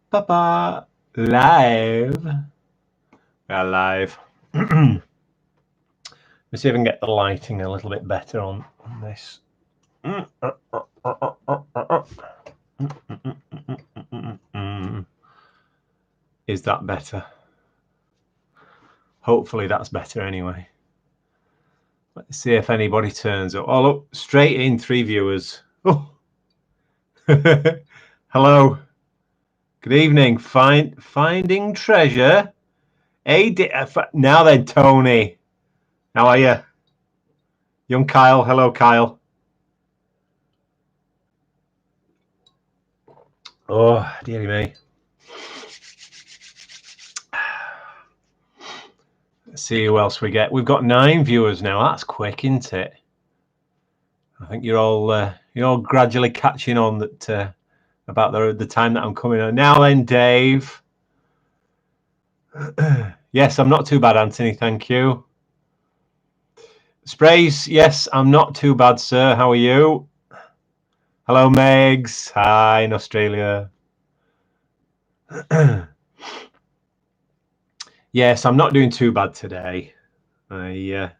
Papa live. We are live. Let's see if I can get the lighting a little bit better on this. Is that better? Hopefully that's better anyway. Let's see if anybody turns up. Oh, look, straight in 3 viewers. Oh. Hello. Good evening. Finding treasure. Hey, now then, Tony. How are you? Young Kyle. Hello, Kyle. Oh, dearie me. Let's see who else we get. We've got 9 viewers now. That's quick, isn't it? I think you're all gradually catching on that about the time that I'm coming on. Now then, Dave. Yes, I'm not too bad, Anthony. Thank you. Sprays. Yes, I'm not too bad, sir. How are you? Hello, Megs. Hi in Australia. Yes, I'm not doing too bad today. I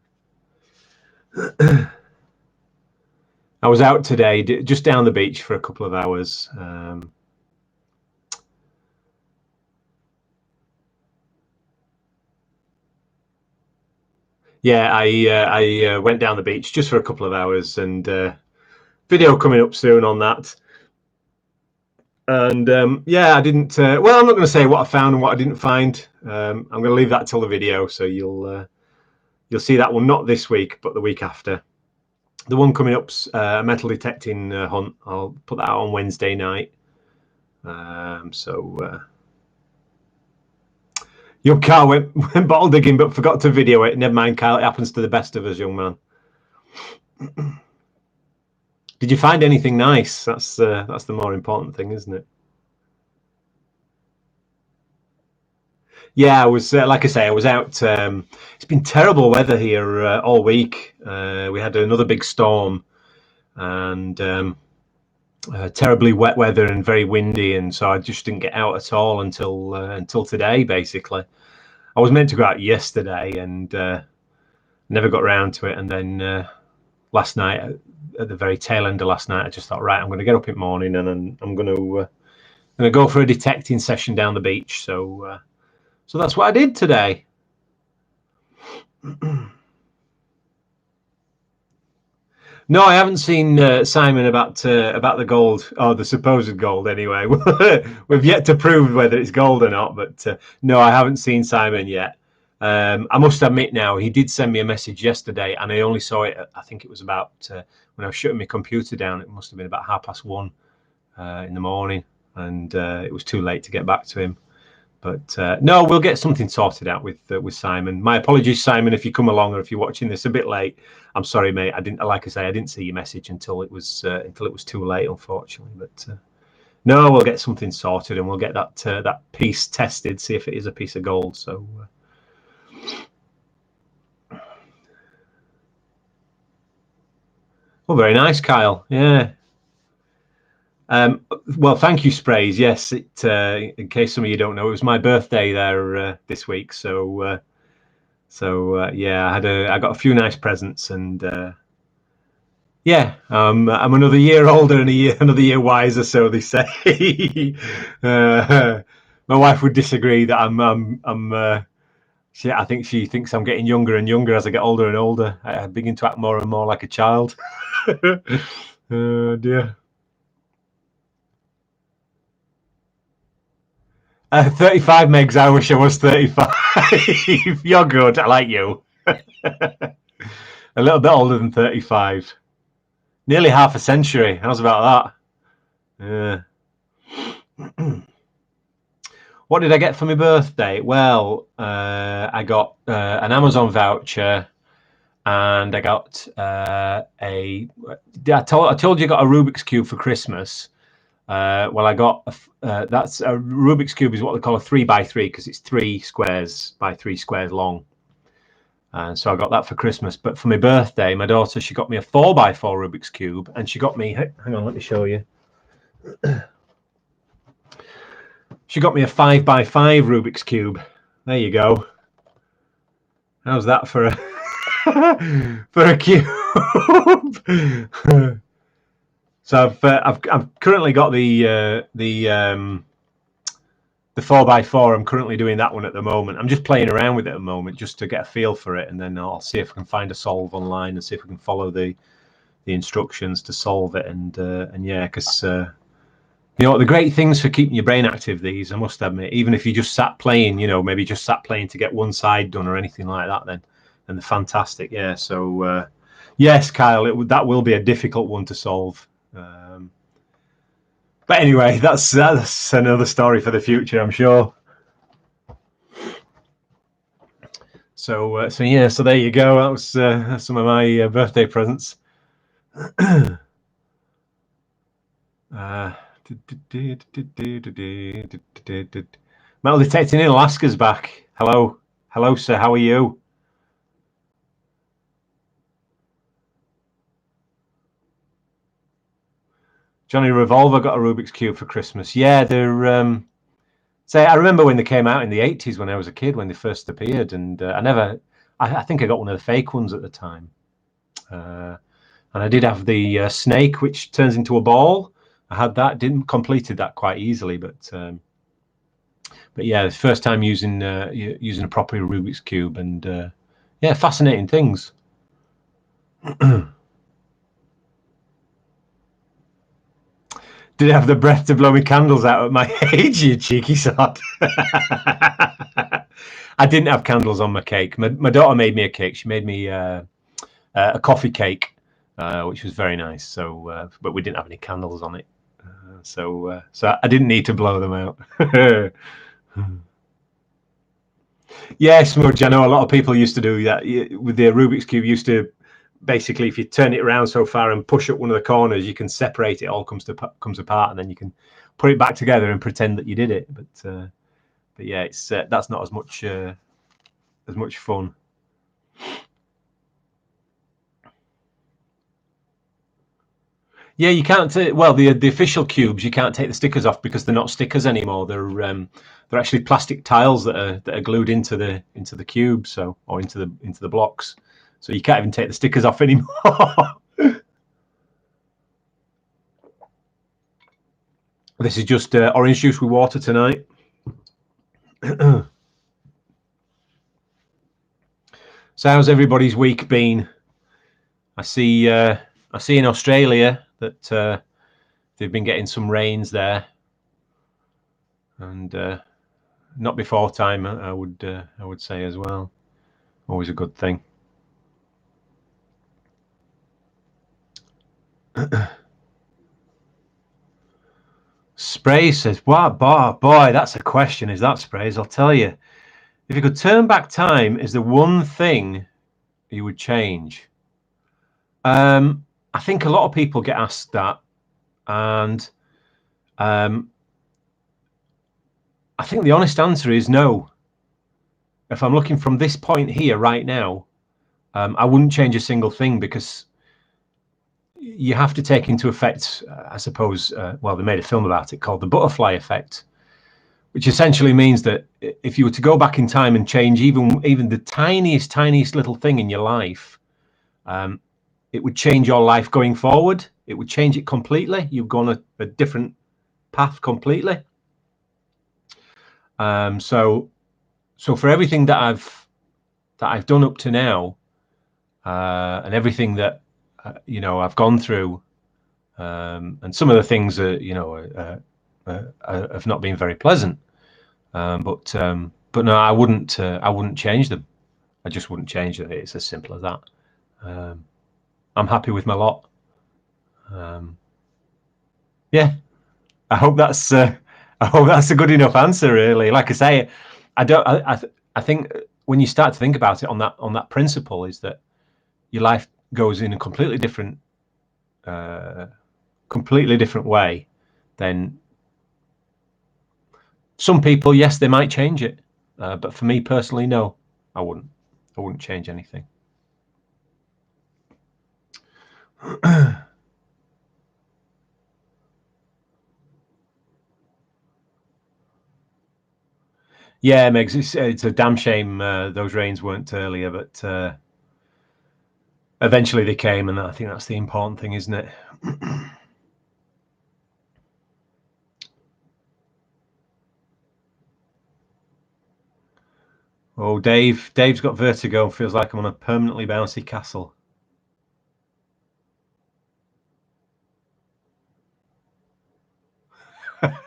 was out today, just down the beach for a couple of hours. Yeah, I went down the beach just for a couple of hours, and video coming up soon on that. And yeah, I didn't. Well, I'm not going to say what I found and what I didn't find. I'm going to leave that till the video, so you'll see that one not this week, but the week after. The one coming up's a metal detecting hunt. I'll put that out on Wednesday night. Young Carl went bottle digging, but forgot to video it. Never mind, Kyle. It happens to the best of us, young man. Did you find anything nice? That's the more important thing, isn't it? Yeah, I was like I say, I was out. It's been terrible weather here all week. We had another big storm, and terribly wet weather and very windy, and so I just didn't get out at all until today. Basically, I was meant to go out yesterday and never got around to it. And then last night, at the very tail end of last night, I just thought, right, I'm going to get up in the morning and I'm going to go for a detecting session down the beach. So that's what I did today. No, I haven't seen Simon about the gold, or the supposed gold anyway. We've yet to prove whether it's gold or not, but no, I haven't seen Simon yet. I must admit now, he did send me a message yesterday, and I only saw it, I think it was about, when I was shutting my computer down, it must have been about 1:30 in the morning, and it was too late to get back to him. But no, we'll get something sorted out with Simon. My apologies, Simon, if you come along or if you're watching this a bit late. I'm sorry, mate. I didn't, like I say, I didn't see your message until it was too late, unfortunately. But no, we'll get something sorted and we'll get that piece tested, see if it is a piece of gold. So. Oh, very nice, Kyle. Yeah. Well, thank you, Sprays. Yes, in case some of you don't know, it was my birthday there this week. So yeah, I got a few nice presents, and yeah, I'm another year older and another year wiser, so they say. My wife would disagree that I think she thinks I'm getting younger and younger as I get older and older. I begin to act more and more like a child. Oh dear. 35 megs. I wish I was 35. You're good. I like you. A little bit older than 35. Nearly half a century. How's about that? What did I get for my birthday? Well, I got an Amazon voucher, and I got I told you I got a Rubik's Cube for Christmas. Well, I got that's a Rubik's Cube is what they call a 3x3 because it's 3 squares by 3 squares long. And so I got that for Christmas. But for my birthday, my daughter, she got me a 4x4 Rubik's Cube, and she got me, hang on, let me show you. She got me a 5x5 Rubik's Cube. There you go. How's that for a for a cube? So I've currently got the 4x4. I'm currently doing that one at the moment. I'm just playing around with it at the moment just to get a feel for it, and then I'll see if I can find a solve online and see if we can follow the instructions to solve it. And yeah, because you know, the great things for keeping your brain active, these, I must admit, even if you just sat playing, you know, maybe just sat playing to get one side done or anything like that, then they're fantastic. Yeah. So yes, Kyle, that will be a difficult one to solve. But anyway, that's another story for the future, I'm sure. So yeah, so there you go. That was some of my birthday presents. Metal detecting in Alaska's back. Hello, sir. How are you? Johnny Revolver got a Rubik's Cube for Christmas. Yeah, they're. Say, I remember when they came out in the 80s when I was a kid, when they first appeared, and I think I got one of the fake ones at the time. And I did have the snake, which turns into a ball. I had that, completed that quite easily, but yeah, the first time using a proper Rubik's Cube, and yeah, fascinating things. Did I have the breath to blow me candles out at my age, you cheeky sod? I didn't have candles on my cake. My daughter made me a cake. She made me a coffee cake, which was very nice. So, but we didn't have any candles on it. So I didn't need to blow them out. Yeah, Smudge. I know a lot of people used to do that with the Rubik's Cube. Used to basically, if you turn it around so far and push up one of the corners, you can separate it. All comes apart, and then you can put it back together and pretend that you did it. But yeah, it's that's not as much fun. Yeah, you can't. Well, the official cubes, you can't take the stickers off because they're not stickers anymore. They're actually plastic tiles that are glued into the cube, so, or into the blocks. So you can't even take the stickers off anymore. This is just orange juice with water tonight. So how's everybody's week been? I see in Australia that they've been getting some rains there, and not before time, I would say as well. Always a good thing. Spray says, "Wow, boy, that's a question. Is that Sprays? I'll tell you. If you could turn back time, is there one thing you would change?" I think a lot of people get asked that, and I think the honest answer is no. If I'm looking from this point here right now, I wouldn't change a single thing, because you have to take into effect, I suppose, well, they made a film about it called The Butterfly Effect, which essentially means that if you were to go back in time and change even the tiniest little thing in your life, it would change your life going forward. It would change it completely. You've gone a different path completely. So for everything that I've done up to now, and everything that you know, I've gone through, and some of the things you know have not been very pleasant, but no, I wouldn't change them. I just wouldn't change it. It's as simple as that. I'm happy with my lot. Yeah, I hope that's a good enough answer. Really, like I say, I think when you start to think about it on that principle, is that your life goes in a completely different way. Then some people, yes, they might change it, but for me personally, no, I wouldn't change anything. Yeah, Megs, it's a damn shame those rains weren't earlier, but eventually they came, and I think that's the important thing, isn't it? Oh, Dave's got vertigo. Feels like I'm on a permanently bouncy castle.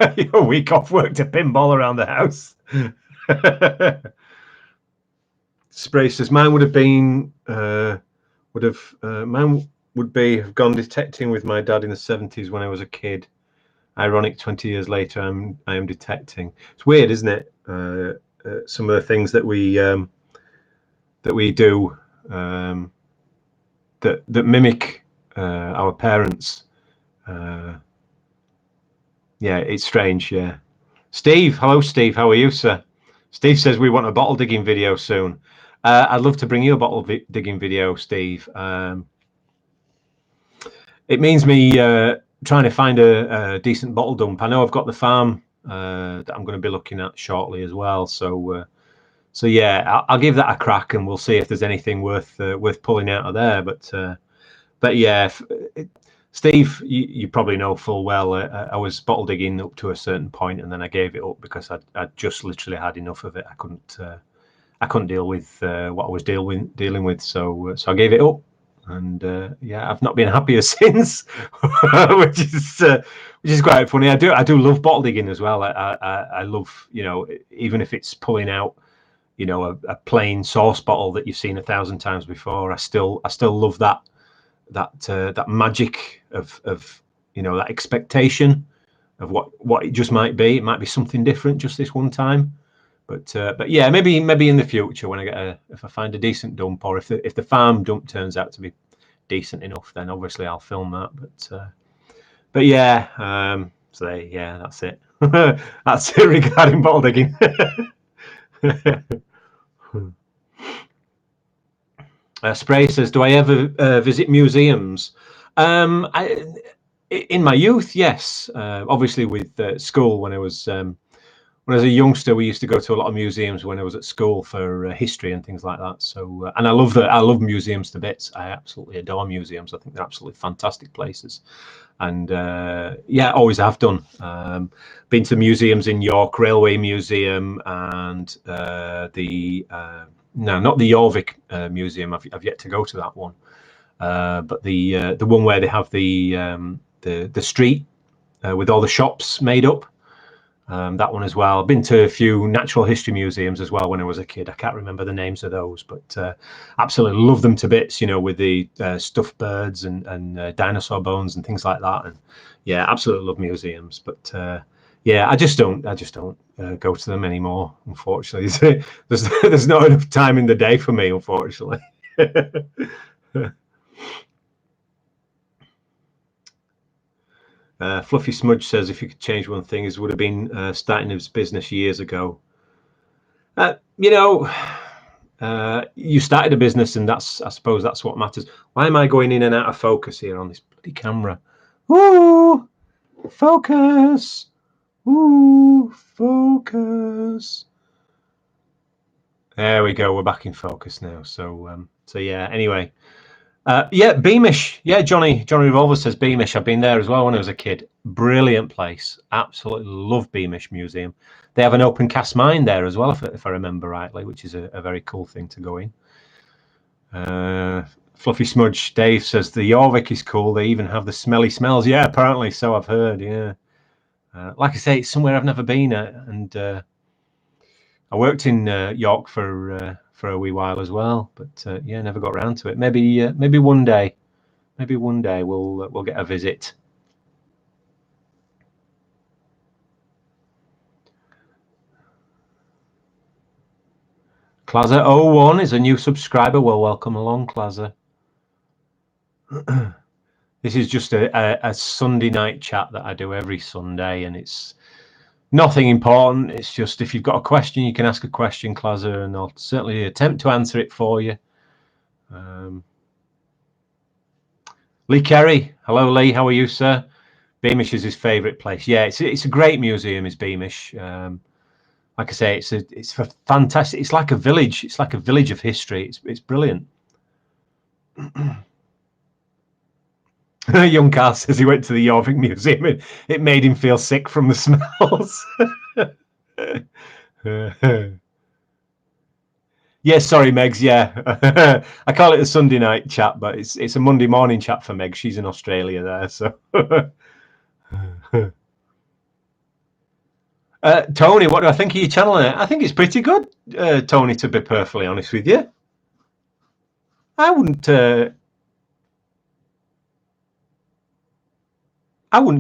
A week off work to pinball around the house. Spray says mine would have been mine would be have gone detecting with my dad in the 70s when I was a kid. Ironic, 20 years later, I am detecting. It's weird, isn't it? Some of the things that we do that mimic our parents. Yeah, it's strange. Yeah. Steve, hello, Steve. How are you, sir? Steve says we want a bottle digging video soon. I'd love to bring you a bottle digging video, Steve. It means me trying to find a decent bottle dump. I know I've got the farm that I'm going to be looking at shortly as well. So yeah, I'll give that a crack, and we'll see if there's anything worth pulling out of there. But yeah, Steve, you probably know full well. I was bottle digging up to a certain point, and then I gave it up because I just literally had enough of it. I couldn't deal with what I was dealing with, so I gave it up, and yeah, I've not been happier since, which is quite funny. I do love bottle digging as well. I love, even if it's pulling out, a plain sauce bottle that you've seen 1,000 times before. I still love that magic of that expectation of what it just might be. It might be something different just this one time. But yeah, maybe in the future when if I find a decent dump, or if the farm dump turns out to be decent enough, then obviously I'll film that. But yeah, so yeah, that's it. That's it regarding bottle digging. Spray says, "Do I ever visit museums?" In my youth, yes. Obviously, with school when I was a youngster, we used to go to a lot of museums when I was at school for history and things like that. So, and I love museums to bits. I absolutely adore museums. I think they're absolutely fantastic places. And yeah, always have done. Been to museums in York, Railway Museum, and no, not the Jorvik Museum. I've yet to go to that one. But the one where they have the street with all the shops made up. That one as well. Been to a few natural history museums as well when I was a kid. I can't remember the names of those, but absolutely love them to bits. With the stuffed birds and dinosaur bones and things like that. And yeah, absolutely love museums. But yeah, I just don't go to them anymore. Unfortunately, there's not enough time in the day for me. Unfortunately. Fluffy Smudge says if you could change one thing, it would have been starting his business years ago. You started a business, and I suppose that's what matters. Why am I going in and out of focus here on this bloody camera? Ooh, focus. Ooh, focus. There we go. We're back in focus now. So yeah. Anyway. Yeah, Beamish. Yeah, Johnny Revolver says Beamish. I've been there as well when I was a kid. Brilliant place. Absolutely love Beamish Museum. They have an open cast mine there as well, if I remember rightly, which is a very cool thing to go in. Fluffy Smudge Dave says the Jorvik is cool. They even have the smelly smells. Yeah, apparently so. I've heard. Yeah, like I say, it's somewhere I've never been at, and I worked in York for a wee while as well, but yeah, never got around to it. Maybe one day. Maybe one day we'll get a visit. Claza01 is a new subscriber. Well, welcome along, Claza. This is just a Sunday night chat that I do every Sunday, and it's nothing important. It's just if you've got a question, you can ask a question, Claza, and I'll certainly attempt to answer it for you. Lee Kerry, hello Lee, how are you, sir? Beamish is his favourite place. Yeah, it's a great museum, is Beamish. like I say, it's a fantastic. It's like a village. It's like a village of history. It's brilliant. Young Carl says he went to the Jorvik Museum and it made him feel sick from the smells. Yeah, sorry, Megs. Yeah, I call it a Sunday night chat, but it's a Monday morning chat for Meg. She's in Australia there, so. Tony, what do I think of your channel? I think it's pretty good, Tony. To be perfectly honest with you, I wouldn't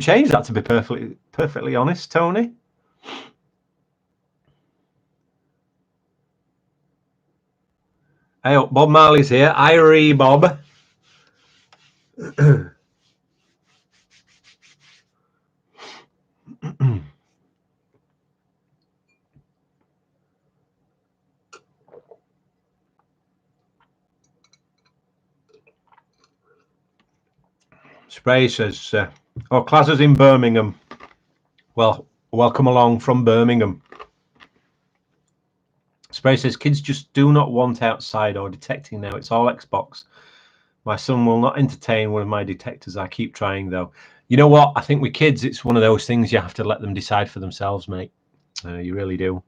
change that. To be perfectly honest, Tony. Hey, Bob Marley's here. Irie Bob. Spray says, "Oh, classes in Birmingham. Well, welcome along from Birmingham." Spray says, "Kids just do not want outside or detecting now. It's all Xbox. My son will not entertain one of my detectors. I keep trying, though." You know what? I think with kids, it's one of those things you have to let them decide for themselves, mate. You really do.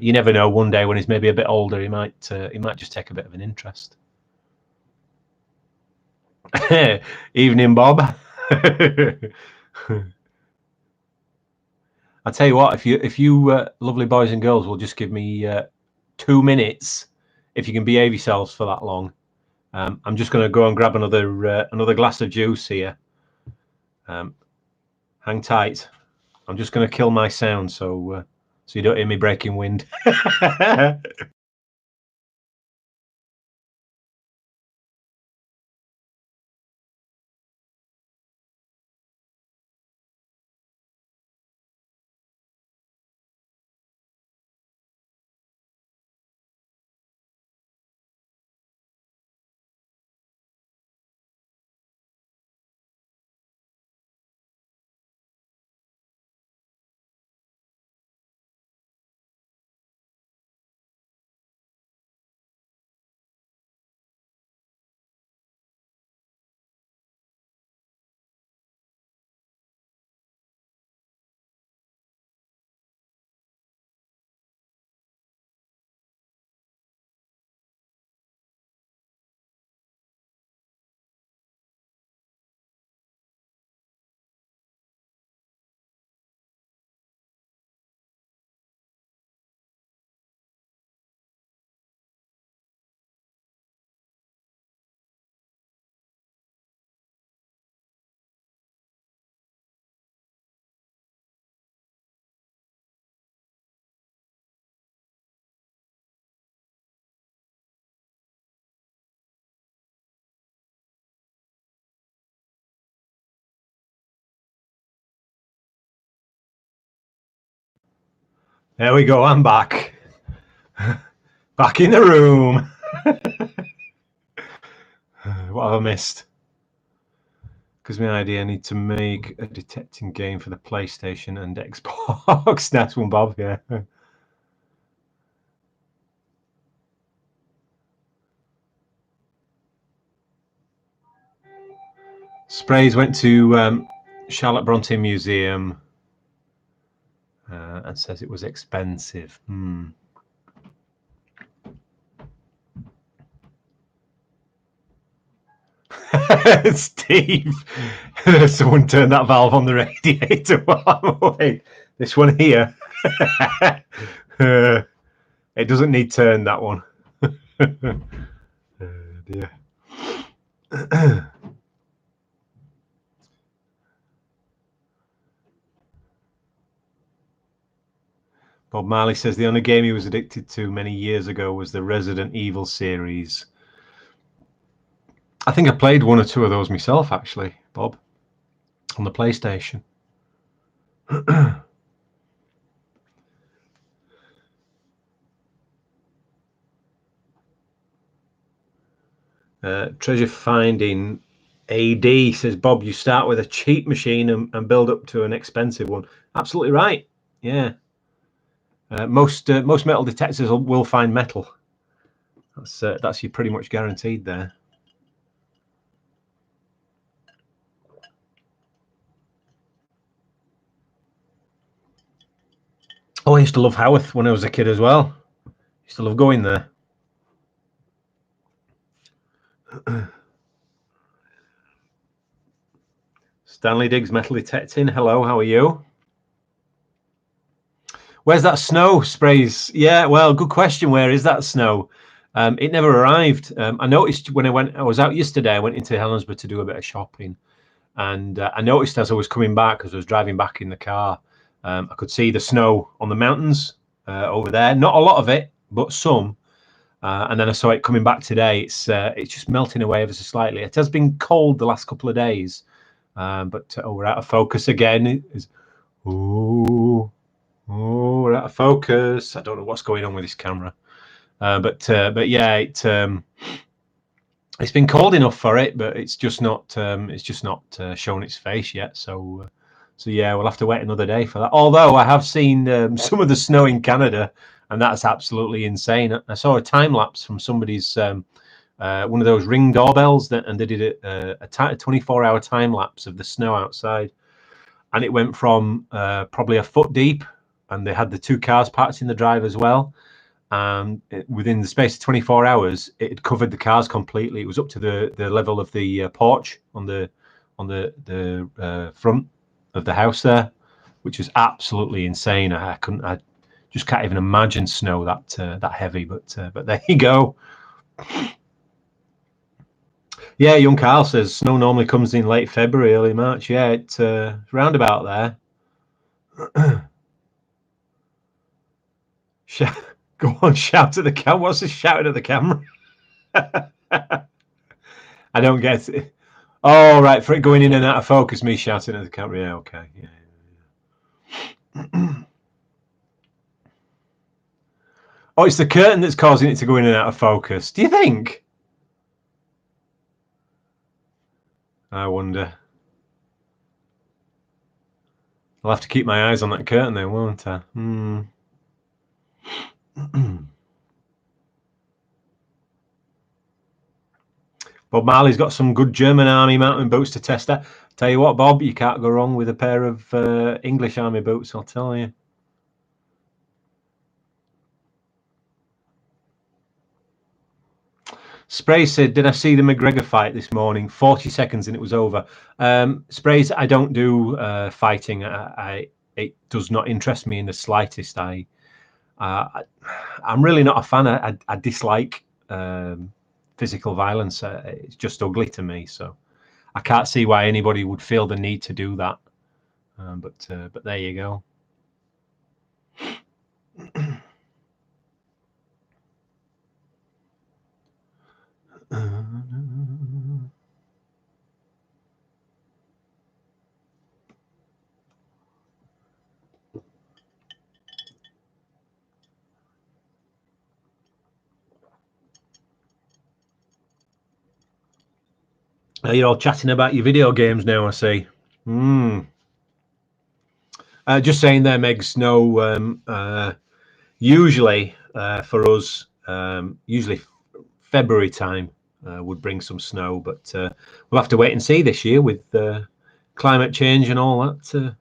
You never know. One day when he's maybe a bit older, he might just take a bit of an interest. Evening, Bob. I tell you what, if you lovely boys and girls will just give me 2 minutes, if you can behave yourselves for that long, I'm just going to go and grab another glass of juice here. Hang tight. I'm just going to kill my sound so you don't hear me breaking wind. There we go. I'm back. Back in the room. What have I missed? Gives me an idea. I need to make a detecting game for the PlayStation and Xbox. Nice one, Bob. Yeah. Sprays went to Charlotte Bronte Museum and says it was expensive. Steve, someone turned that valve on the radiator while I'm away. This one here. It doesn't need turn, that one. Dear. Bob Marley says the only game he was addicted to many years ago was the Resident Evil series. I think I played 1 or 2 of those myself, actually, Bob, on the PlayStation. Treasure Finding AD says, Bob, you start with a cheap machine and build up to an expensive one. Absolutely right. Yeah. Most metal detectors will find metal. That's you pretty much guaranteed there. Oh, I used to love Haworth when I was a kid as well. Used to love going there. Stanley Diggs metal detecting. Hello, how are you? Where's that snow, Sprays? Yeah, well, good question. Where is that snow? It never arrived. I noticed when I was out yesterday, I went into Helensburgh to do a bit of shopping. And I noticed as I was coming back, as I was driving back in the car, I could see the snow on the mountains over there. Not a lot of it, but some. And then I saw it coming back today. It's just melting away ever so slightly. It has been cold the last couple of days, but we're out of focus again. Oh, we're out of focus. I don't know what's going on with this camera, but yeah, it's been cold enough for it, but it's just not shown its face yet. So yeah, we'll have to wait another day for that. Although I have seen some of the snow in Canada, and that's absolutely insane. I saw a time lapse from somebody's one of those Ring doorbells, and they did a 24-hour time lapse of the snow outside, and it went from probably a foot deep, and they had the two cars parked in the drive as well. Within the space of 24 hours, it had covered the cars completely. It was up to the level of the porch on the front of the house there, which is absolutely insane. I just can't even imagine snow that heavy. But there you go. Yeah, young Carl says snow normally comes in late February, early March. Yeah, it's round about there. Go on, shout at the camera. What's the shouting at the camera? I don't get it. Oh, right, for it going in and out of focus, me shouting at the camera. Yeah, okay. Yeah. Oh, it's the curtain that's causing it to go in and out of focus. Do you think? I wonder. I'll have to keep my eyes on that curtain then, won't I? Bob Marley's got some good German Army mountain boots to test out. Tell you what, Bob, you can't go wrong with a pair of English Army boots, I'll tell you. Spray said, did I see the McGregor fight this morning? 40 seconds and it was over. Sprays, I don't do fighting. It does not interest me in the slightest. I'm really not a fan. I dislike physical violence. It's just ugly to me. So I can't see why anybody would feel the need to do that. But there you go. You're all chatting about your video games now, I see. Just saying there, Megs. No, usually for us, usually February time would bring some snow, but we'll have to wait and see this year with climate change and all that,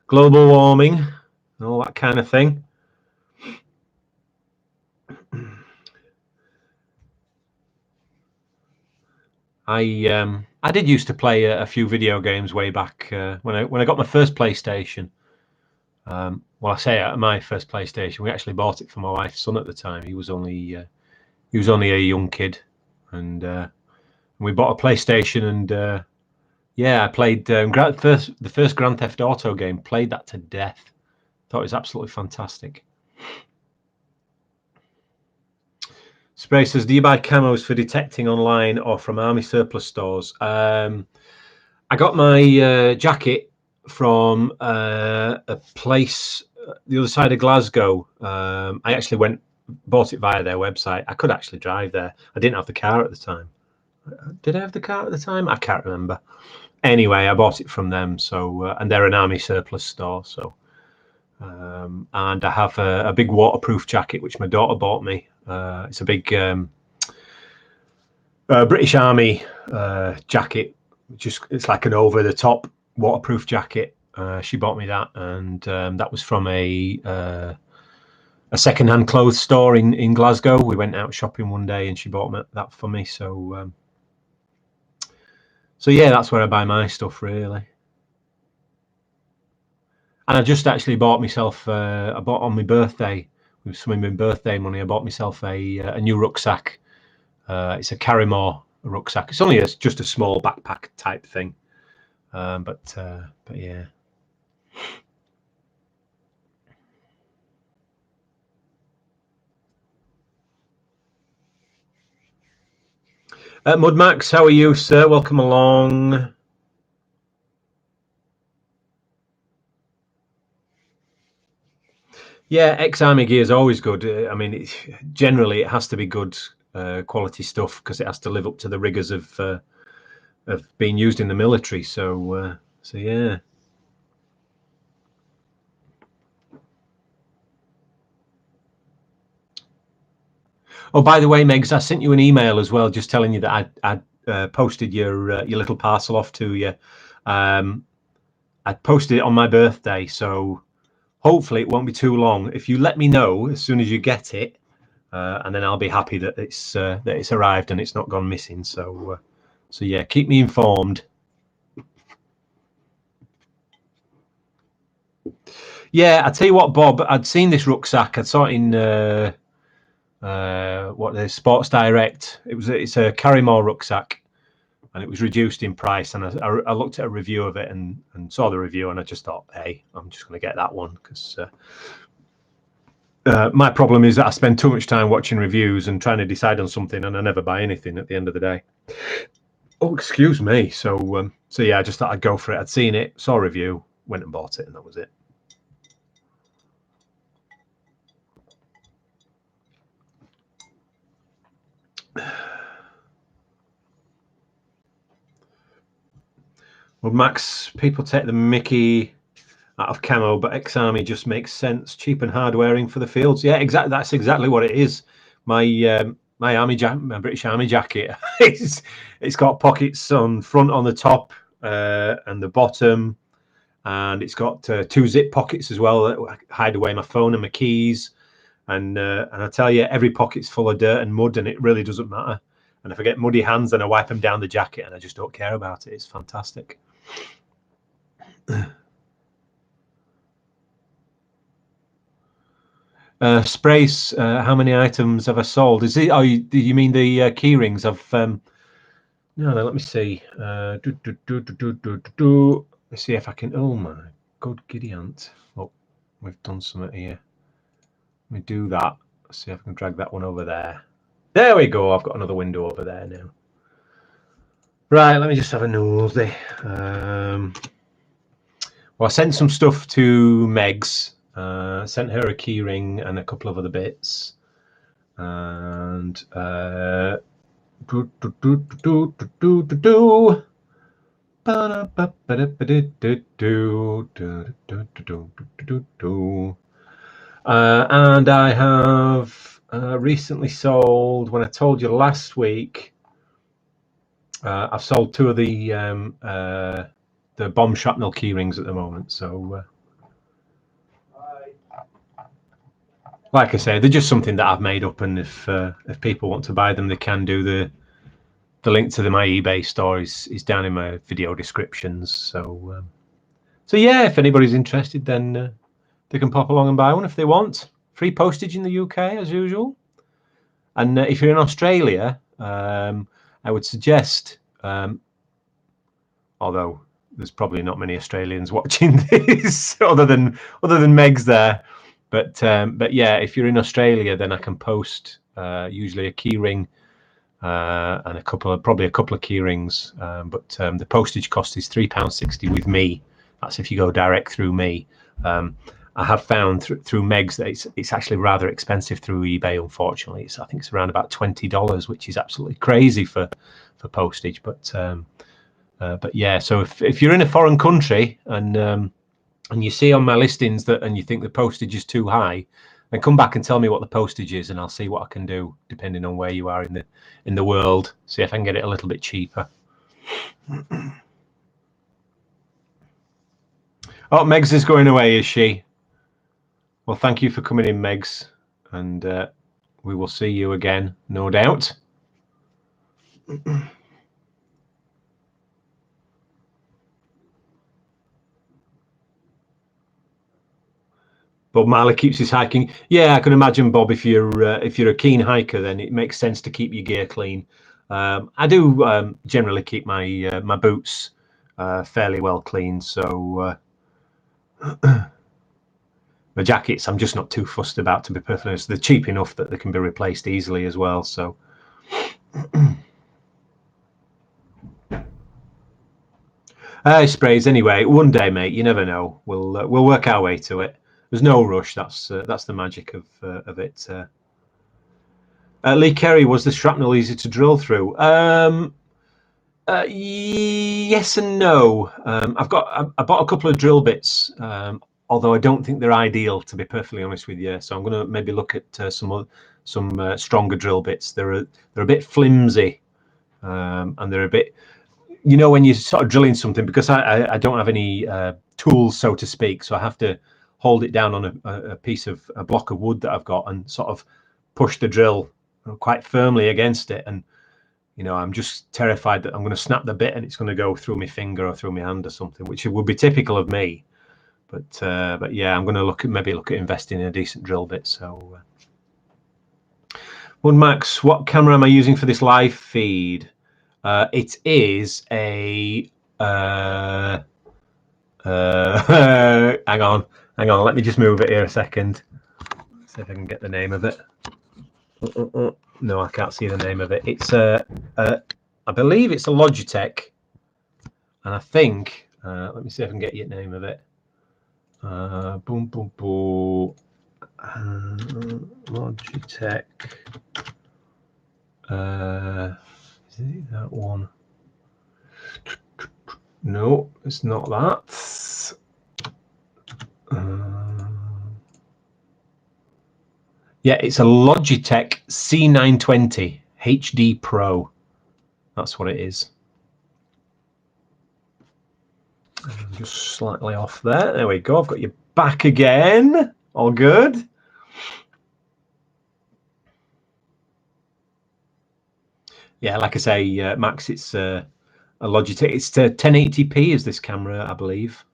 global warming and all that kind of thing. I did used to play a few video games way back when I got my first PlayStation. Well, I say my first PlayStation. We actually bought it for my wife's son at the time. He was only a young kid, and we bought a PlayStation. And yeah, I played the first Grand Theft Auto game. Played that to death. Thought it was absolutely fantastic. Spray says, do you buy camos for detecting online or from army surplus stores? I got my jacket from a place the other side of Glasgow. I actually bought it via their website. I could actually drive there. I didn't have the car at the time. Did I have the car at the time? I can't remember. Anyway, I bought it from them. So and they're an army surplus store. So and I have a big waterproof jacket which my daughter bought me. It's a big British Army jacket. It's like an over-the-top waterproof jacket. She bought me that, and that was from a second-hand clothes store in Glasgow. We went out shopping one day, and she bought that for me. So yeah, that's where I buy my stuff really. And I just actually bought myself. I bought on my birthday with some of my birthday money. I bought myself a new rucksack. It's a Carrymore rucksack. It's only just a small backpack type thing, but yeah. Mud Max, how are you, sir? Welcome along. Yeah, ex-army gear is always good. I mean, generally it has to be good quality stuff because it has to live up to the rigors of being used in the military. So yeah. Oh, by the way, Megs, I sent you an email as well, just telling you that I posted your little parcel off to you. I posted it on my birthday, so hopefully it won't be too long. If you let me know as soon as you get it, and then I'll be happy that it's arrived and it's not gone missing. So yeah, keep me informed. Yeah, I tell you what, Bob, I'd seen this rucksack. I saw it in the Sports Direct. It's a Carrymore rucksack, and it was reduced in price. And I looked at a review of it and saw the review, and I just thought, hey, I'm just going to get that one because my problem is that I spend too much time watching reviews and trying to decide on something, and I never buy anything at the end of the day. Oh, excuse me. So yeah, I just thought I'd go for it. I'd seen it, saw a review, went and bought it, and that was it. Well, Max, people take the mickey out of camo, but ex-army just makes sense. Cheap and hard wearing for the fields. Yeah, exactly. That's exactly what it is. My my British Army jacket. It's got pockets on front, on the top, and the bottom, and it's got 2 zip pockets as well that hide away my phone and my keys. And I tell you, every pocket's full of dirt and mud, and it really doesn't matter. And if I get muddy hands, then I wipe them down the jacket, and I just don't care about it. It's fantastic. Sprays. How many items have I sold? Is it? Oh, you mean the key rings? I've no. Let me see. Let's see if I can. Oh my good giddy aunt! Oh, we've done something here. Let me do that. Let's see if I can drag that one over there. There we go. I've got another window over there now. Right. Let me just have a nosy. Well, I sent some stuff to Megs. Sent her a key ring and a couple of other bits. And and I have recently sold, when I told you last week, I've sold 2 of the bomb shrapnel key rings at the moment. So like I say, they're just something that I've made up, and if people want to buy them, they can do. The link to my eBay store is down in my video descriptions. So yeah, if anybody's interested, then they can pop along and buy one if they want. Free postage in the UK as usual. And if you're in Australia, I would suggest, although there's probably not many Australians watching this other than Meg's there. But yeah, if you're in Australia, then I can post usually a key ring and probably a couple of key rings. But the postage cost is £3.60 with me. That's if you go direct through me. I have found through Megs that it's actually rather expensive through eBay. Unfortunately, I think it's around about $20, which is absolutely crazy for postage. But yeah, so if you're in a foreign country and and you see on my listings that, and you think the postage is too high, then come back and tell me what the postage is, and I'll see what I can do depending on where you are in the world. See if I can get it a little bit cheaper. Oh, Megs is going away, is she? Well, thank you for coming in, Megs, and we will see you again, no doubt. Bob Marley keeps his hiking. Yeah, I can imagine, Bob. If you're a keen hiker, then it makes sense to keep your gear clean. I do generally keep my my boots fairly well clean. So my jackets, I'm just not too fussed about, to be perfectly honest. They're cheap enough that they can be replaced easily as well. So. Sprays anyway. One day, mate. You never know. We'll work our way to it. There's no rush. That's the magic of it. Lee Kerry, was the shrapnel easy to drill through? Yes and no. I bought a couple of drill bits, although I don't think they're ideal, to be perfectly honest with you. So I'm going to maybe look at some stronger drill bits. They're a bit flimsy, and they're a bit. You know, when you're sort of drilling something, because I don't have any tools, so to speak, so I have to hold it down on a block of wood that I've got and sort of push the drill quite firmly against it. And, you know, I'm just terrified that I'm going to snap the bit and it's going to go through my finger or through my hand or something, which would be typical of me. But yeah, I'm going to maybe look at investing in a decent drill bit. So, Max, what camera am I using for this live feed? It is a hang on, let me just move it here a second. Let's see if I can get the name of it. No, I can't see the name of it. It's I believe it's a Logitech, and I think let me see if I can get you the name of it. Boom boom boom. Logitech. Is it that one? No, it's not that. Yeah, it's a Logitech C920 HD Pro. That's what it is. I'm just slightly off there. There we go. I've got you back again. All good. Yeah, like I say, Max, it's a Logitech. It's 1080p is this camera, I believe.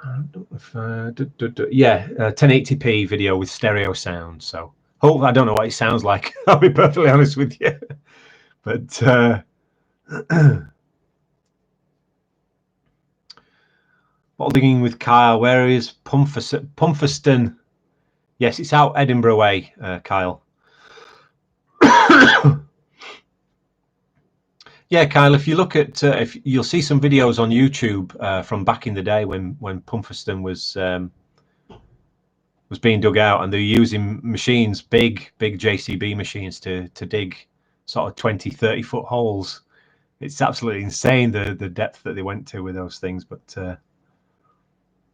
I don't know if, yeah, 1080p video with stereo sound. So hopefully, I don't know what it sounds like. I'll be perfectly honest with you. But bottle digging with Kyle. Where is Pumferston? Yes, it's out Edinburgh way, Kyle. Yeah, Kyle, if you look at, if you'll see some videos on YouTube from back in the day when Pumferston was being dug out, and they're using machines, big JCB machines to dig sort of 20-30 foot holes. It's absolutely insane the depth that they went to with those things. But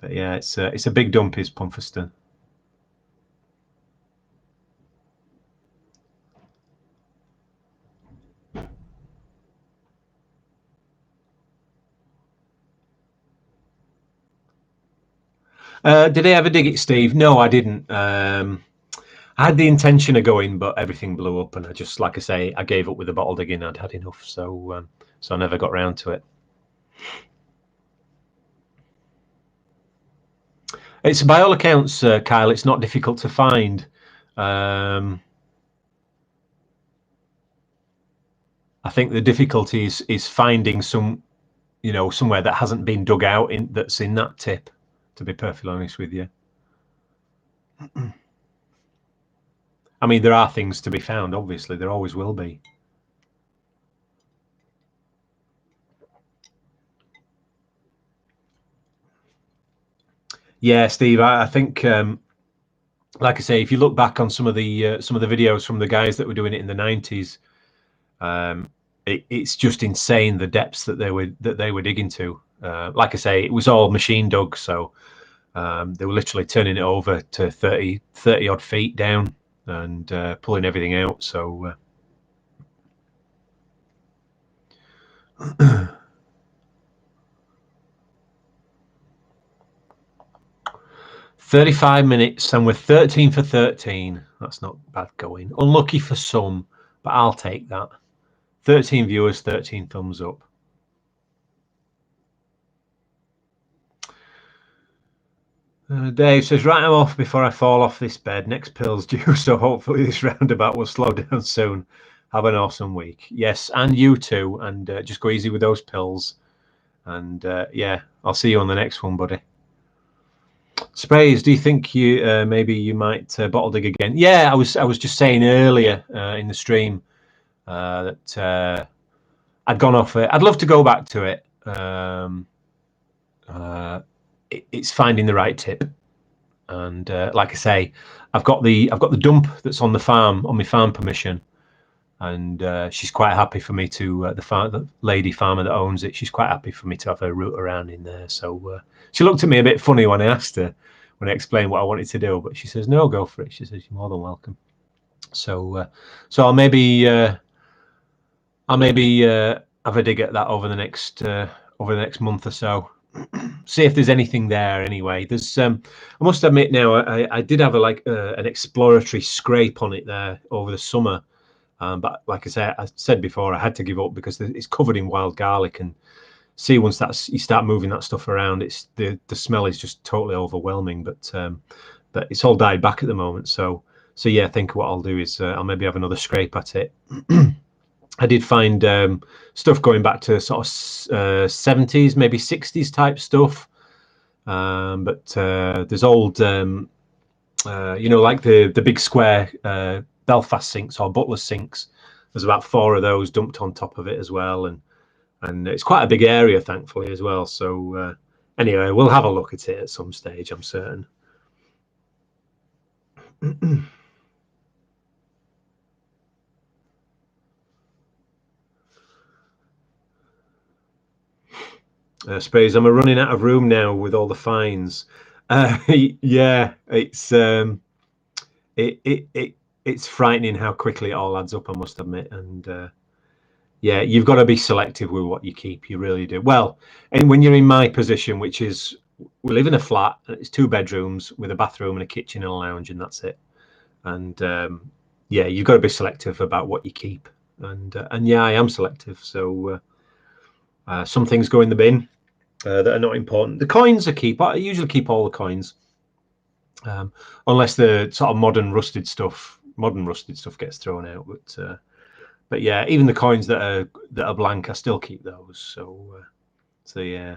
yeah, it's a big dump, is Pumferston. Did I ever dig it, Steve? No, I didn't. I had the intention of going, but everything blew up, and I just, like I say, I gave up with the bottle digging. I'd had enough, so I never got round to it. It's, by all accounts, Kyle, it's not difficult to find. I think the difficulty is finding some, you know, somewhere that hasn't been dug out that's in that tip, to be perfectly honest with you. I mean, there are things to be found, obviously. There always will be. Yeah, Steve, I think, like I say, if you look back on some of the videos from the guys that were doing it in the 90s, it's just insane the depths that they were digging to. Like I say, it was all machine dug, so they were literally turning it over to 30 odd feet down and pulling everything out. So 35 minutes, and we're 13 for 13. That's not bad going. Unlucky for some, but I'll take that. 13 viewers, 13 thumbs up. Dave says, right, I'm off before I fall off this bed. Next pill's due, so hopefully this roundabout will slow down soon. Have an awesome week. Yes, and you too. And just go easy with those pills. And yeah, I'll see you on the next one, buddy. Sprays, do you think you maybe you might bottle dig again? Yeah, I was just saying earlier in the stream that I'd gone off it. I'd love to go back to it. It's finding the right tip, and like I say, I've got the dump that's on the farm, on my farm permission, and she's quite happy for me to the lady farmer that owns it. She's quite happy for me to have her root around in there. So she looked at me a bit funny when I asked her, when I explained what I wanted to do, but she says no, go for it. She says you're more than welcome. So I'll maybe have a dig at that over the next month or so. See if there's anything there. Anyway, there's I must admit now I did have an exploratory scrape on it there over the summer, but like I said before, I had to give up because it's covered in wild garlic, and see, once you start moving that stuff around, it's the smell is just totally overwhelming. But it's all died back at the moment. So yeah, I think what I'll do is I'll maybe have another scrape at it. I did find stuff going back to sort of 70s, maybe 60s type stuff. But there's old, like the big square Belfast sinks or Butler sinks. There's about 4 of those dumped on top of it as well. And it's quite a big area, thankfully, as well. So anyway, we'll have a look at it at some stage, I'm certain. Sprays, I'm running out of room now with all the fines. Yeah, it's it's frightening how quickly it all adds up, I must admit. And yeah, you've got to be selective with what you keep. You really do. Well, and when you're in my position, which is we live in a flat, and it's 2 bedrooms with a bathroom and a kitchen and a lounge, and that's it. And yeah, you've got to be selective about what you keep. And yeah, I am selective. So some things go in the bin that are not important. The coins I keep. I usually keep all the coins, unless the sort of modern rusted stuff gets thrown out. But yeah, even the coins that are blank, I still keep those. So yeah.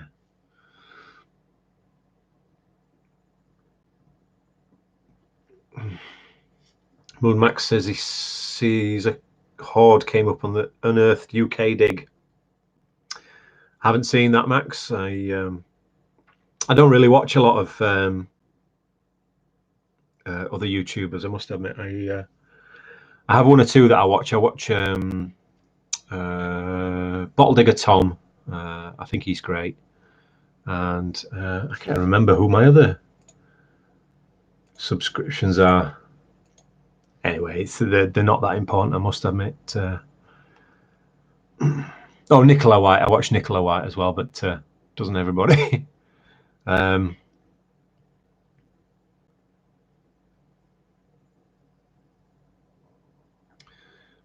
Moon Max says he sees a horde came up on the unearthed UK dig. Haven't seen that, Max. I don't really watch a lot of other YouTubers, I must admit. I have 1 or 2 that I watch. I watch Bottle Digger Tom. I think he's great. And I can't remember who my other subscriptions are. Anyway, they're not that important, I must admit. Oh, Nicola White. I watch Nicola White as well, but doesn't everybody?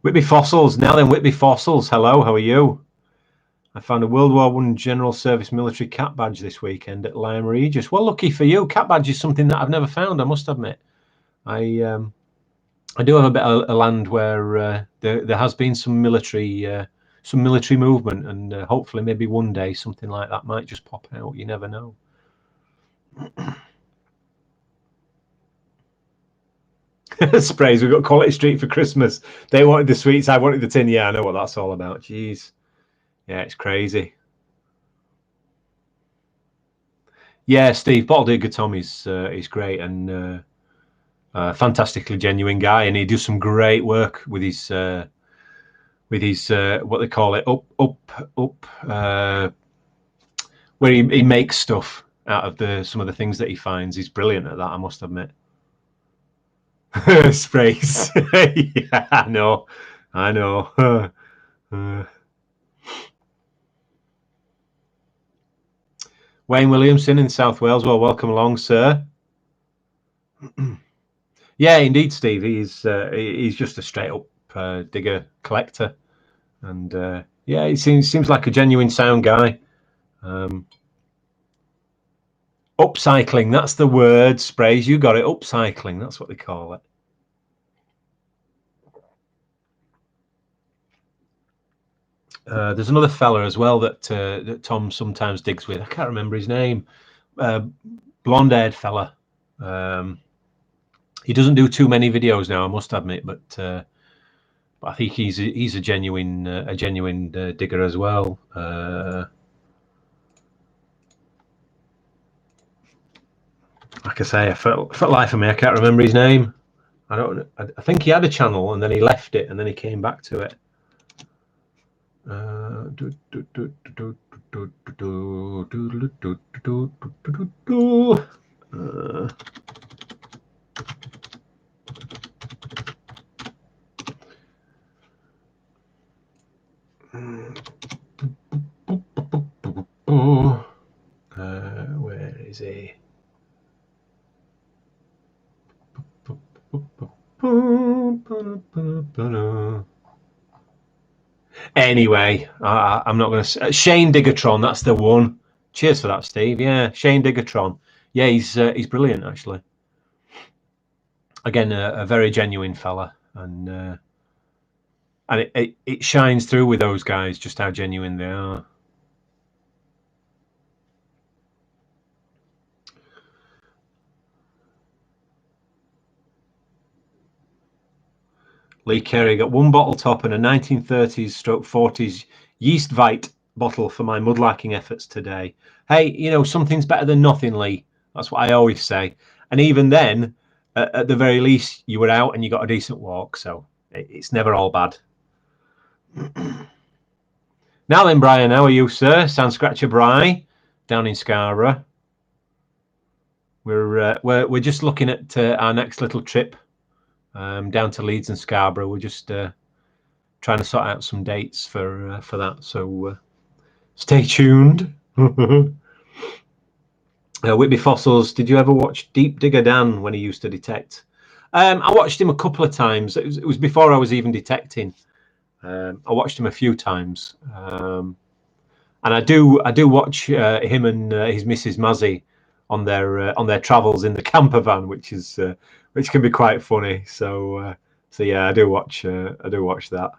Whitby Fossils. Now then, Whitby Fossils. Hello, how are you? I found a World War I General Service Military Cat Badge this weekend at Lyme Regis. Well, lucky for you. Cat Badge is something that I've never found, I must admit. I do have a bit of a land where there has been some military movement, and hopefully maybe one day something like that might just pop out. You never know. Sprays, we've got Quality Street for Christmas. They wanted the sweets, I wanted the tin. Yeah, I know what that's all about. Jeez. Yeah, it's crazy. Yeah, Steve, Bottle Digger Tom is great, and fantastically genuine guy, and he does some great work with his what they call it, up where he makes stuff out of some of the things that he finds. He's brilliant at that, I must admit. Sprays. Yeah, I know. Wayne Williamson in South Wales. Well, welcome along, sir. Yeah, indeed, Steve. He's just a straight up digger collector, and yeah, he seems like a genuine sound guy. Upcycling, that's the word, Sprays. You got it. Upcycling, that's what they call it. There's another fella as well that Tom sometimes digs with. I can't remember his name. Blonde-haired fella. He doesn't do too many videos now, I must admit, but I think he's a genuine digger as well. Like I say, for life of me, I can't remember his name. I think he had a channel and then he left it and then he came back to it. Where is he? Anyway, I'm not going to. Shane Diggertron, that's the one. Cheers for that, Steve. Yeah, Shane Diggertron. Yeah, he's brilliant actually. Again, a very genuine fella, and it shines through with those guys just how genuine they are. Lee Carey got one bottle top and a 1930s/40s yeast vite bottle for my mudlarking efforts today. Hey, you know, something's better than nothing, Lee. That's what I always say. And even then, at the very least, you were out and you got a decent walk. So it's never all bad. Now then, Brian, how are you, sir? Sound Scratcher Bry down in Scarborough. We're just looking at our next little trip down to Leeds and Scarborough. We're just trying to sort out some dates for that. So stay tuned. Whitby Fossils. Did you ever watch Deep Digger Dan when he used to detect? I watched him a couple of times. It was before I was even detecting. I watched him a few times, and I do watch him and his Mrs. Mazzy on their travels in the camper van, which can be quite funny. So yeah, I do watch that.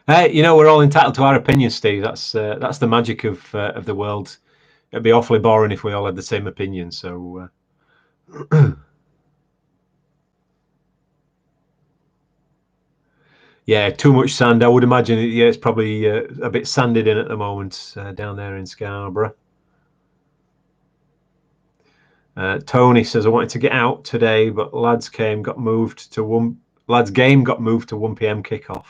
Hey, you know, we're all entitled to our opinions, Steve. That's the magic of the world. It'd be awfully boring if we all had the same opinion. So. Yeah, too much sand. I would imagine yeah, it's probably a bit sanded in at the moment down there in Scarborough. Tony says I wanted to get out today, but lads game got moved to 1 p.m. kickoff.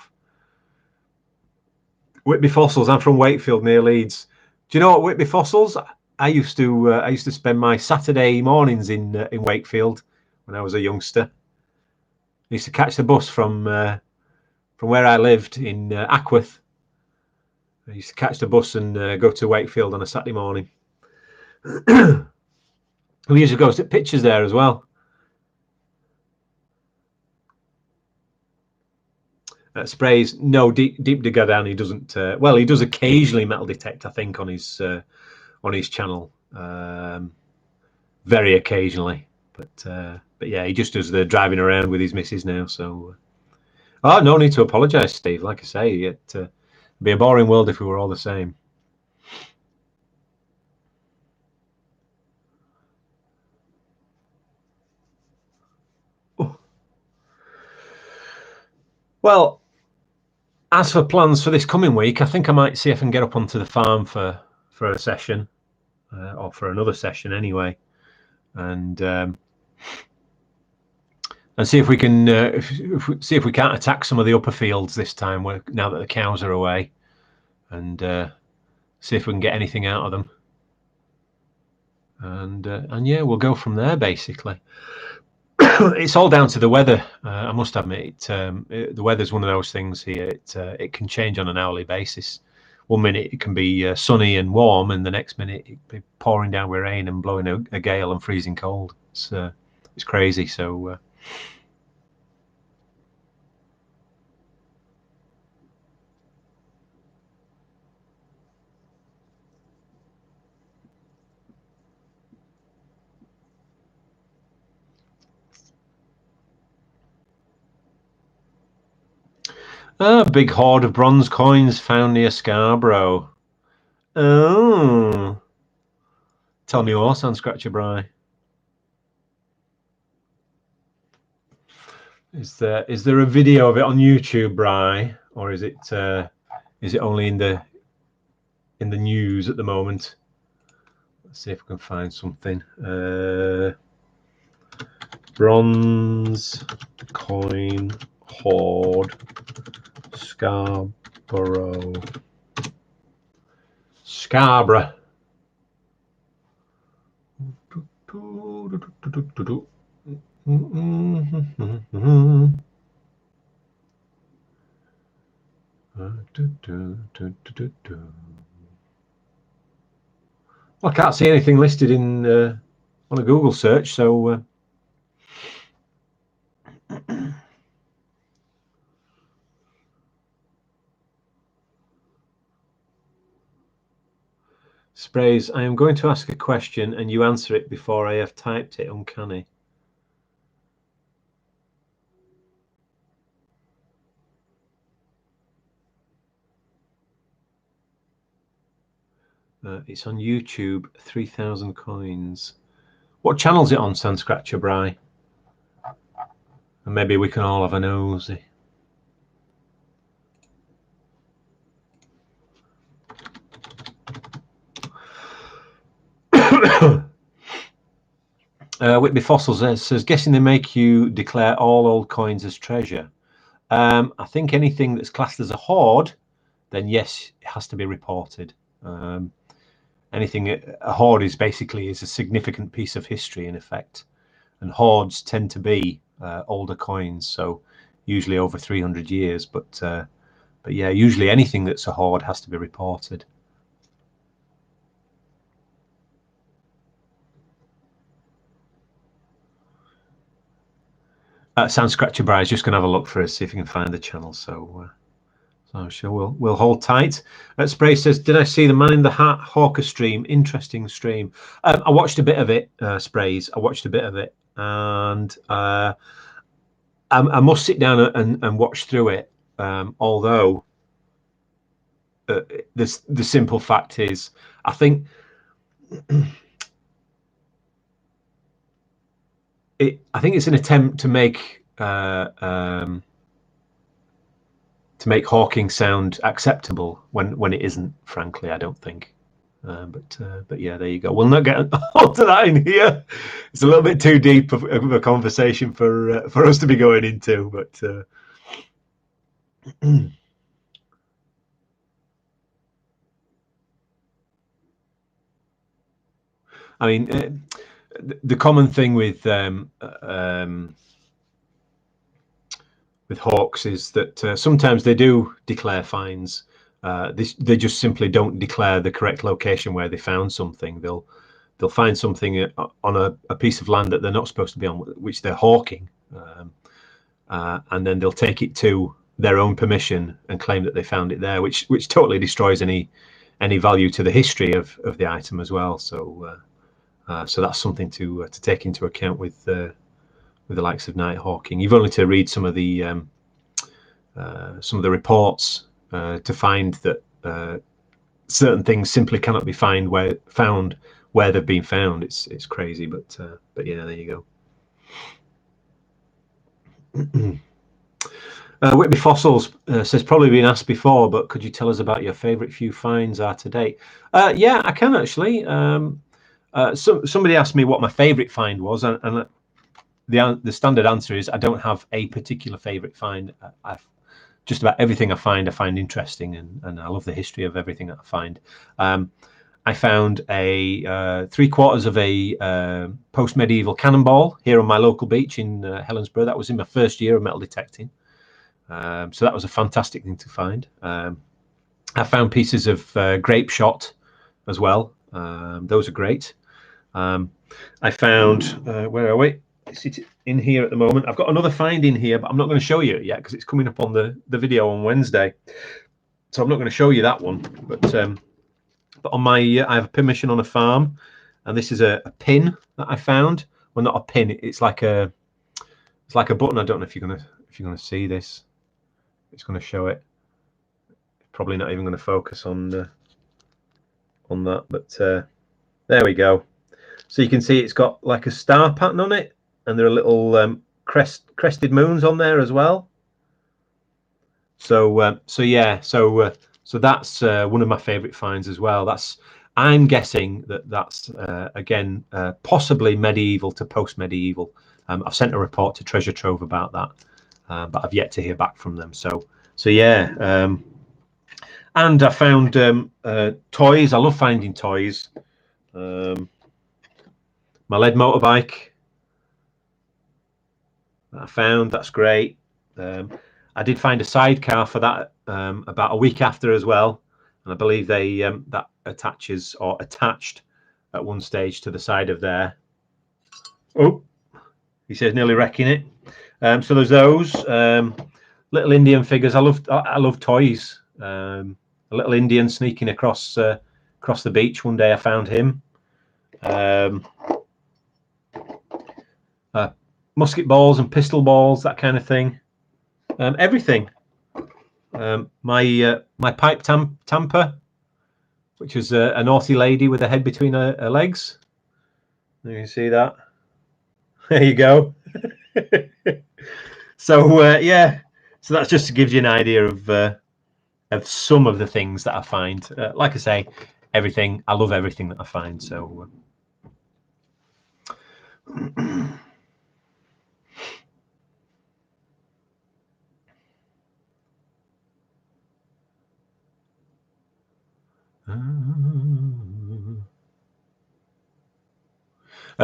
Whitby Fossils. I'm from Wakefield near Leeds. Do you know what Whitby Fossils? I used to spend my Saturday mornings in Wakefield when I was a youngster. I used to catch the bus from where I lived in Ackworth. I used to catch the bus and go to Wakefield on a Saturday morning. We used to go to pictures there as well. Sprays, no, deep digger down. He doesn't. Well, he does occasionally metal detect, I think, on his channel. Very occasionally, but yeah, he just does the driving around with his missus now. So, oh, no need to apologise, Steve. Like I say, it'd be a boring world if we were all the same. Oh. Well, as for plans for this coming week, I think I might see if I can get up onto the farm for a session, or for another session anyway. And and see if we can see if we can't attack some of the upper fields this time. Now that the cows are away, and see if we can get anything out of them. And yeah, we'll go from there basically. It's all down to the weather. I must admit, the weather's one of those things here. It can change on an hourly basis. One minute it can be sunny and warm, and the next minute it can be pouring down with rain and blowing a gale and freezing cold. It's crazy. So. A big hoard of bronze coins found near Scarborough. Oh. Tell me more, Sunscratcher Bry. Is there a video of it on YouTube, Bry, or is it only in the news at the moment? Let's see if we can find something. Bronze coin hoard, Scarborough. Scarborough. Well, I can't see anything listed in on a Google search, so Sprays, I am going to ask a question and you answer it before I have typed it. Uncanny. It's on YouTube, 3,000 coins. What channel's it on, Sunscratcher Bry? And maybe we can all have a nosy. Whitby Fossils says, guessing they make you declare all old coins as treasure. I think anything that's classed as a hoard, then yes, it has to be reported. Anything a hoard is basically is a significant piece of history in effect, and hoards tend to be older coins, so usually over 300 years. But yeah, usually anything that's a hoard has to be reported. Sunscratcher Bry is just going to have a look for us, see if you can find the channel. So sure we'll hold tight. Spray says, did I see the Man in the Hat Hawker stream? Interesting stream. I watched a bit of it, Sprays. I watched a bit of it, and I must sit down and watch through it. Although the simple fact is, I think it's an attempt to make hawking sound acceptable when it isn't. Frankly, I don't think. But yeah, there you go. We'll not get onto that in here. It's a little bit too deep of a conversation for us to be going into. But I mean, the common thing with hawks is that sometimes they do declare finds. They just simply don't declare the correct location where they found something. They'll find something on a piece of land that they're not supposed to be on, which they're hawking, and then they'll take it to their own permission and claim that they found it there, which totally destroys any value to the history of the item as well. So that's something to take into account with the likes of night hawking. You've only to read some of the reports to find that certain things simply cannot be found where they've been found. It's crazy, but yeah, there you go. Whitby Fossils says, probably been asked before, but could you tell us about your favourite few finds are to date? Yeah, I can actually. Somebody asked me what my favourite find was, and the standard answer is I don't have a particular favorite find. I've just about everything I find interesting, and I love the history of everything that I find. I found a 3/4 of a post-medieval cannonball here on my local beach in Helensburgh. That was in my first year of metal detecting. So that was a fantastic thing to find. I found pieces of grape shot as well. Those are great. I found, where are we? It's in here at the moment. I've got another find in here, but I'm not going to show you it yet because it's coming up on the video on Wednesday. So I'm not going to show you that one. But on my, I have a pin mission on a farm, and this is a pin that I found. Well, not a pin. It's like a button. I don't know if you're gonna see this. It's going to show it. Probably not even going to focus on that, but there we go. So you can see it's got like a star pattern on it, and there are little crested moons on there as well. So so that's one of my favorite finds as well. I'm guessing that's again possibly medieval to post-medieval. I've sent a report to Treasure Trove about that, but I've yet to hear back from them. So yeah. And I found toys. I love finding toys. My lead motorbike that I found, that's great. I did find a sidecar for that about a week after as well, and I believe they that attaches or attached at one stage to the side of there. Oh, he says nearly wrecking it. So there's those little Indian figures. I love toys. A little Indian sneaking across the beach. One day I found him. Musket balls and pistol balls, that kind of thing. Everything. My pipe tamper, which is a naughty lady with a head between her legs. You can see that. There you go. So yeah, so that's just to give you an idea of some of the things that I find. Like I say, everything. I love everything that I find. So.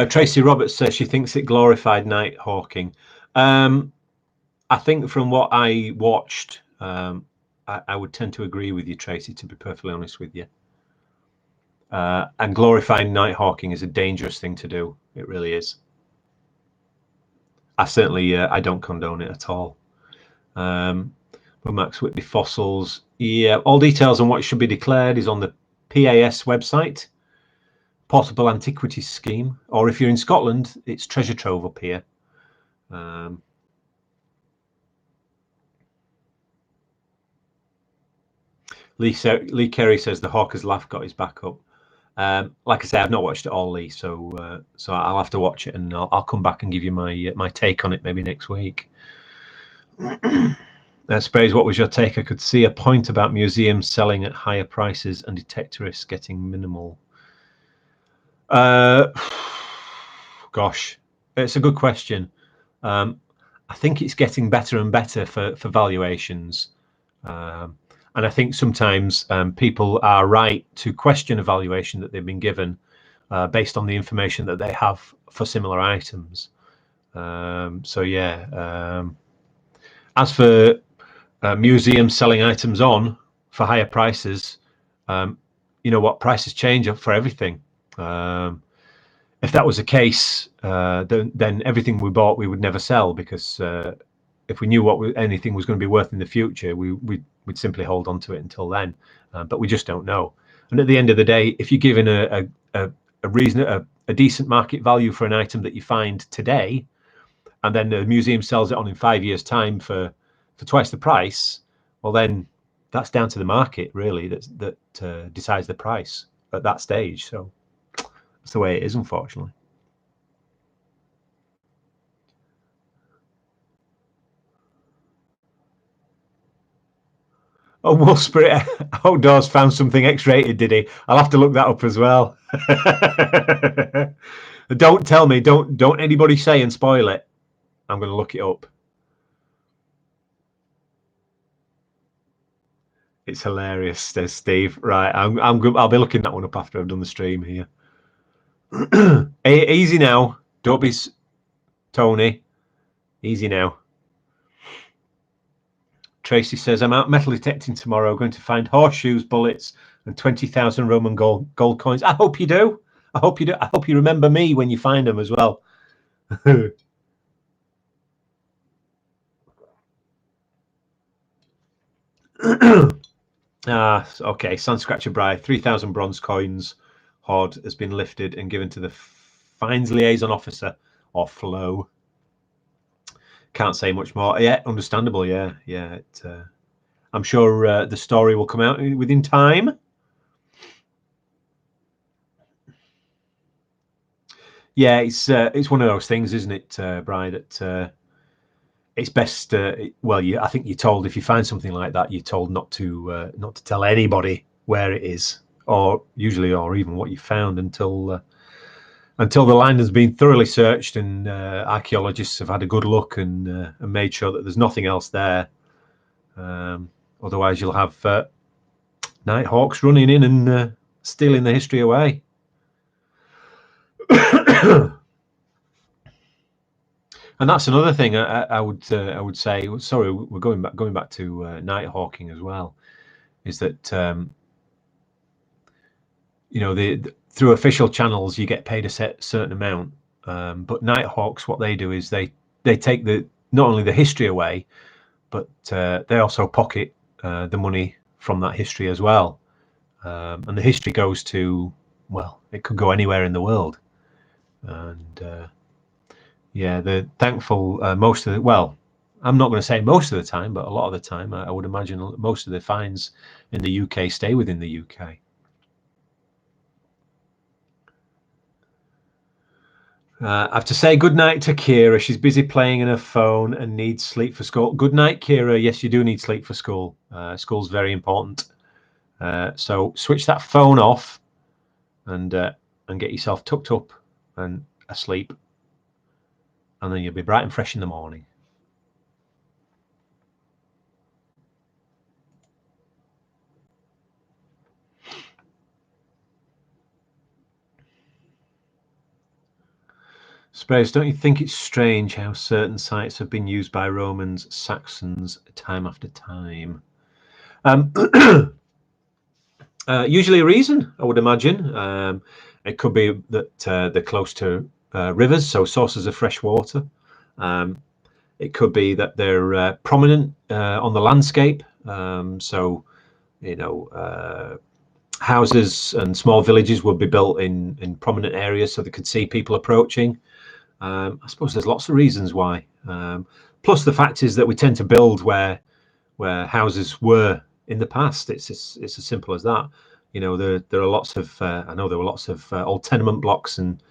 Tracy Roberts says she thinks it glorified night hawking. I think from what I watched, I would tend to agree with you, Tracy, to be perfectly honest with you. And glorifying night hawking is a dangerous thing to do. It really is. I certainly I don't condone it at all. But Max Whitby fossils, yeah, all details on what should be declared is on the PAS website, Portable Antiquities Scheme, or if you're in Scotland, it's Treasure Trove up here. Lee Kerry says the Hawker's Laugh got his back up. Like I say, I've not watched it all, Lee, so so I'll have to watch it, and I'll come back and give you my take on it maybe next week. Sprays, what was your take? I could see a point about museums selling at higher prices and detectorists getting minimal. Gosh, it's a good question. I think it's getting better and better for valuations. And I think sometimes people are right to question a valuation that they've been given based on the information that they have for similar items. So yeah, as for museums selling items on for higher prices, you know what, prices change for everything. If that was the case, then everything we bought we would never sell, because if we knew what anything was going to be worth in the future, we'd simply hold on to it until then. But we just don't know. And at the end of the day, if you're given a decent market value for an item that you find today, and then the museum sells it on in 5 years' time for twice the price, well, then that's down to the market really that decides the price at that stage. So that's the way it is, unfortunately. Oh, Wolf Spirit Outdoors found something X-rated, did he? I'll have to look that up as well. Don't tell me, don't anybody say and spoil it. I'm going to look it up. It's hilarious, says Steve. Right, I'll be looking that one up after I've done the stream here. Easy now. Don't be Tony. Easy now. Tracy says, I'm out metal detecting tomorrow, going to find horseshoes, bullets, and 20,000 Roman gold coins. I hope you do. I hope you do. I hope you remember me when you find them as well. Okay, Sand Scratcher Bry, 3,000 bronze coins hoard has been lifted and given to the Fines Liaison Officer, or Flo. Can't say much more. Yeah, understandable. Yeah. I'm sure the story will come out within time. Yeah, it's one of those things, isn't it, Bri, that it's best. Well, I think you're told if you find something like that, you're told not to tell anybody where it is, or even what you found until the land has been thoroughly searched and archaeologists have had a good look and made sure that there's nothing else there. Otherwise, you'll have Nighthawks running in and stealing the history away. And that's another thing I would say. Sorry, we're going back to Nighthawking as well. Is that through official channels you get paid a certain amount, but Nighthawks, what they do is they take not only the history away, but they also pocket the money from that history as well. And the history goes to, well, it could go anywhere in the world. And yeah, they're thankful most of the, well, I'm not going to say most of the time, but a lot of the time, I would imagine most of the finds in the UK stay within the UK. I have to say good night to Kira. She's busy playing in her phone and needs sleep for school. Good night, Kira. Yes, you do need sleep for school. School's very important. So switch that phone off and get yourself tucked up and asleep. And then you'll be bright and fresh in the morning. Space, don't you think it's strange how certain sites have been used by Romans, Saxons, time after time? Usually a reason, I would imagine. It could be that they're close to rivers, so sources of fresh water. It could be that they're prominent on the landscape. So, houses and small villages would be built in prominent areas so they could see people approaching. I suppose there's lots of reasons why. Plus, the fact is that we tend to build where houses were in the past. It's as simple as that. There are lots of I know there were lots of old tenement blocks and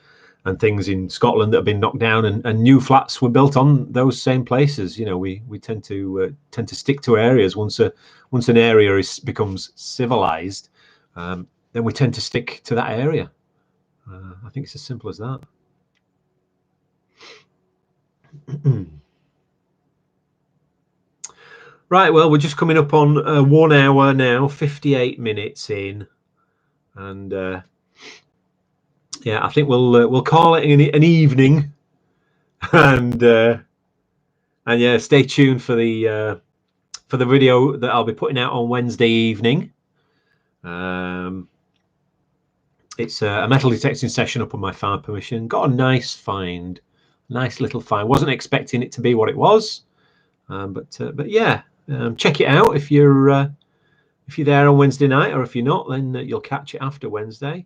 things in Scotland that have been knocked down, and new flats were built on those same places. We tend to stick to areas once an area becomes civilized, then we tend to stick to that area. I think it's as simple as that. Right, well, we're just coming up on 1 hour now, 58 minutes in, and yeah, I think we'll call it an evening, and yeah, stay tuned for the video that I'll be putting out on Wednesday evening. It's a metal detecting session up on my farm permission. Got a nice little find. Wasn't expecting it to be what it was, but yeah. Check it out if you're there on Wednesday night, or if you're not, then you'll catch it after Wednesday.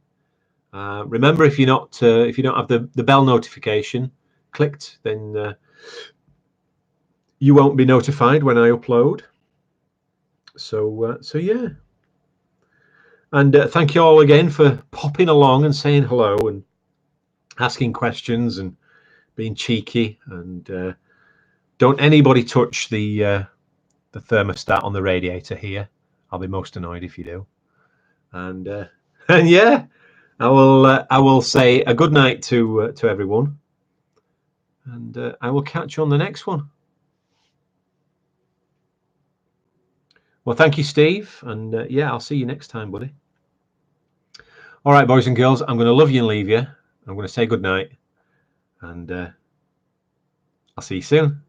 Remember, if you don't have the bell notification clicked, then you won't be notified when I upload. So yeah. And thank you all again for popping along and saying hello and asking questions and being cheeky. And don't anybody touch the thermostat on the radiator here. I'll be most annoyed if you do. And yeah, I will say a good night to everyone. and I will catch you on the next one. Well, thank you, Steve, and yeah, I'll see you next time, buddy. All right, boys and girls, I'm going to love you and leave you. I'm going to say good night, and I'll see you soon.